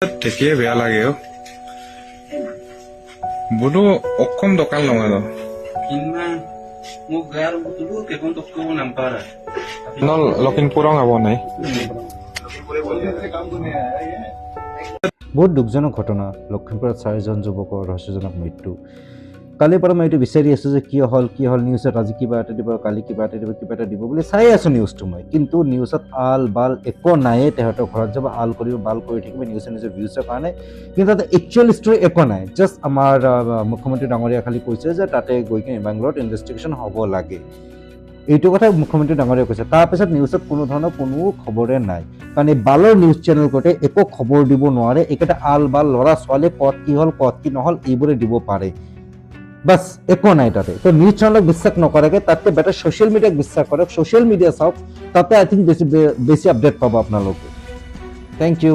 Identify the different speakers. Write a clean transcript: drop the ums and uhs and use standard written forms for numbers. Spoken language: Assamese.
Speaker 1: দেখিয়ে বেয়া লাগে অ বোলো অকম দোকান নহয় ন লখিমপুৰং হব নাই
Speaker 2: বহুত দুখজনক ঘটনা লখিমপুৰত 4জন যুৱকৰ ৰহস্যজনক মৃত্যু কালিৰ পৰা মই এইটো বিচাৰি আছো যে কি হল নিউজত আজি কিবা এটা দিব কালি কিবা এটা দিব বুলি চাই আছো নিউজটো মই কিন্তু নিউজত আল বাল একো নাই তেহেঁতৰ ঘৰত যাব আল কৰিব বাল কৰি থাকিব নিউজৰ নিজৰ ভিউজৰ কাৰণে কিন্তু তাতে একচুৱেল ষ্টৰি একো নাই জাষ্ট আমাৰ মুখ্যমন্ত্ৰী ডাঙৰীয়া খালি কৈছে যে তাতে গৈ কিনে বাংগালোৰত ইনভেষ্টিগেশ্যন হ'ব লাগে এইটো কথা মুখ্যমন্ত্ৰী ডাঙৰীয়া কৈছে তাৰপিছত নিউজত কোনো ধৰণৰ কোনো খবৰে নাই কাৰণ এই বালৰ নিউজ চেনেল কোটে একো খবৰ দিব নোৱাৰে একেটা আল বাল ল'ৰা ছোৱালী ক'ত কি হ'ল ক'ত কি নহ'ল এইবোৰে দিব পাৰে बस एको নাই তাতে তো নিউজ চ্যানেলক বিশ্বাস নকৰাকে তাতে বেটাৰ সোশ্যাল মিডিয়াক বিশ্বাস কৰক সোশ্যাল মিডিয়া চাওক তাতে আই থিংক বেছি আপডেট পাব আপোনালোকে থ্যাংক ইউ